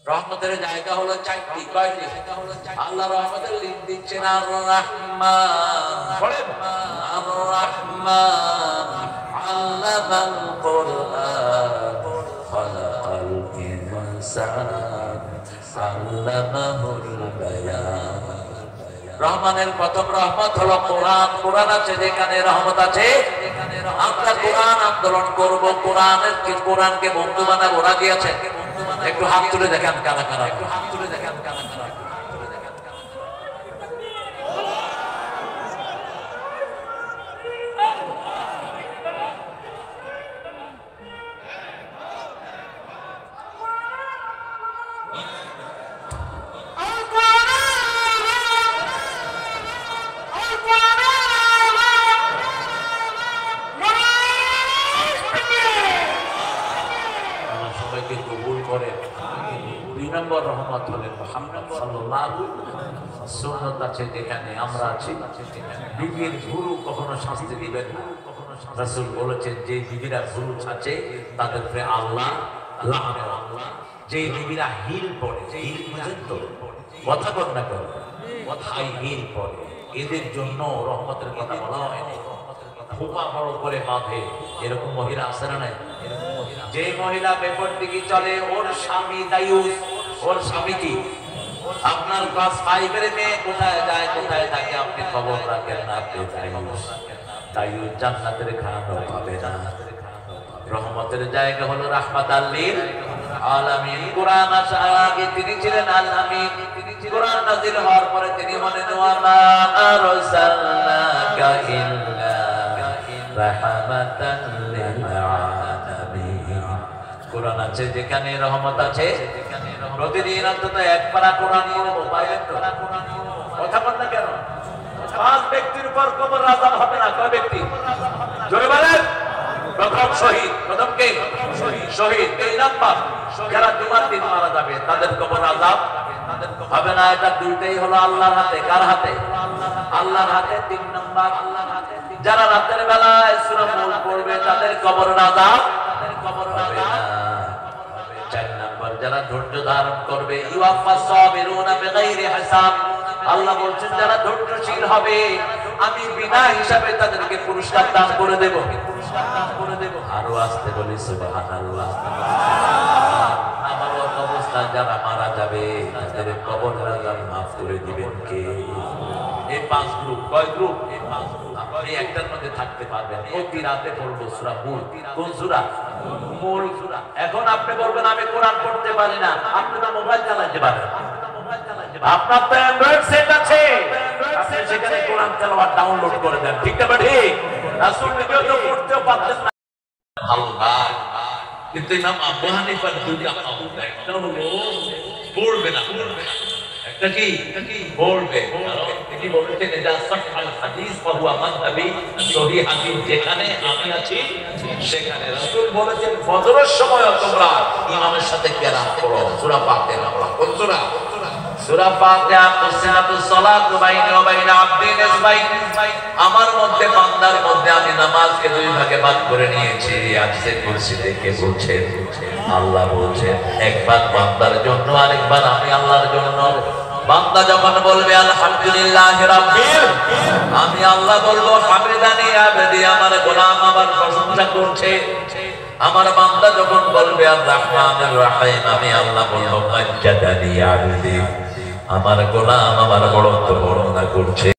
রহমতের জায়গা হলো চারটি, কয়টি? আল্লাহ রহমতের লিঙ্ক দিচ্ছেন আর রহমান, আর রহমান আল্লামাল কুরআন খালাকাল ইনসান আল্লামাহুল বায়ান। রহমানের প্রথম রহমত হলো কোরআন। কোরআন আছে যেখানে রহমত আছে। আমরা কোরআন আন্দোলন করব, কোরআনকে বন্ধু বানাবো। রাজি আছেন? একটু হাত তুলে দেখেন কারা কারা, একটু হাত তুলে দেখেন কারা কারা। দুই নম্বর রহমত হলেন মুহাম্মদ সাল্লাল্লাহু সুন্নাত আছে যেখানে আমরা আছি। বিবির গুরু কখনো শাস্তি দিবেন না। রাসূল বলেছেন যে বিবিরা গুরু আছে তাদের উপরে আল্লাহ লাগাবে। যে বিবিরা হিল পড়ে, যে হিল পর্যন্ত কথা বল না করে, কথাই হিল পড়ে, এদের জন্য রহমতের কথা বলা হয়নি। খোপা বড় করে বাঁধে, এরকম মহিলা আছে না নাই? যে মহিলা বেপর দিকে চলে, ওর স্বামী দায়ুস, ওর স্বামী কি? আপনার ক্লাস 5 এর মেয়ে কোথায় যায়, কোথায় থাকে আপনি খবর রাখেন না। আপনি দায়ুস, দায়ুস জান্নাতের খানো পাবে না। রহমতের জায়গা হলো রাহমাতাল লিল আলামিন। কোরআন আসার আগে তিনি ছিলেন আল আমিন। কোরআন নাযিল হওয়ার পরে তিনি বলেন ওয়া মা আরসালনাকা ইল্লা রাহমাতাল লিল আলামিন। কোরআন আছে যেখানে রহমত আছে। প্রতিদিন অন্তত এক পারা কোরআন পড়বো, পাইলেন তো? কথা বল না কেন? 5 ব্যক্তির উপর কবর আযাব হবে না। কয় ব্যক্তি? জোরে বলেন। প্রথম শহীদ। প্রথম কে? শহীদ। 2 নাম্বার যারা জুমার দিন মারা যাবে তাদের কবর আযাব হবে না। এটা দুইটাই হলো আল্লাহর হাতে। কার হাতে? আল্লাহর হাতে। 3 নাম্বার যারা রাতের বেলায় সূরা মুল পড়বে তাদের কবর আযাব হবে না। 4 নাম্বার যারা ধৈর্য ধারণ করবে ইউয়াফাস সাবিরুনা বিগাইরি হিসাব। আল্লাহ বলছেন যারা ধৈর্যশীল হবে আমি বিনা হিসাবে তাদেরকে পুরস্কার দান করে দেব। আরো আসতে বলি সুবহানাল্লাহ। আমার অবস্থা যারা মারা যাবে তাদের কবর আযাব মাফ করে দিবেন কে? এই 5 গ্রুপ। কয় গ্রুপ? এই 5 গ্রুপ। আপনি একটার মধ্যে থাকতে পারবেন। প্রতি রাতে পড়বো সূরা মূল। কোন সূরা? মূল সূরা। এখন আপনি বলবেন আমি কোরআন পড়তে পারি না। আপনি তো মোবাইল চালাতে পারেন। আপনার তো অ্যান্ড্রয়েড সেট আছে, আপনি সেখানে কোরআন তেলাওয়াত ডাউনলোড করে দেন। ঠিক না ঠিক? রাসূল নিজেও তো পড়তেও পারতেন না। আল্লাহ কিন্তু ইমাম আবু হানিফার দুইটা কাউল, একটা হলো পড়বে না, একটা কি পড়বে। তিনি বলেছেন এটা সহিহ হাদিস ফাহুয়া মাযহাবি, সহিহ হাদিস যেখানে আমি আছি সেখানে। রাসূল বলেছেন ফজরের সময় তোমরা ইমামের সাথে কিরাত পড়ো, সূরা ফাতিহা পড়ো। কোন সূরা? সূরা ফাতিহা। কুসিনাতুস সালাতু বাইনি ওয়া বাইনা আবদি নিসবাইন। আমার মধ্যে বান্দার মধ্যে আমি নামাজকে 2 ভাগে ভাগ করে নিয়েছি। আজকে কুরসি থেকে বলছেন আল্লাহ বলছেন একবার বান্দার জন্য আরেকবার আমি আল্লাহর জন্য। বান্দা যখন বলবে আলহামদুলিল্লাহি রাব্বিল, আমি আল্লাহ বলবো হামিদানি আবদি, আমার গোলাম আমার প্রশংসা করছে। আমার বান্দা যখন বলবে আর রহমানুর রহিম, আমি আল্লাহ বলবো মাজ্জাদানি আবদি, আমার গোলাম আমার বড়ত্ব বর্ণনা করছে।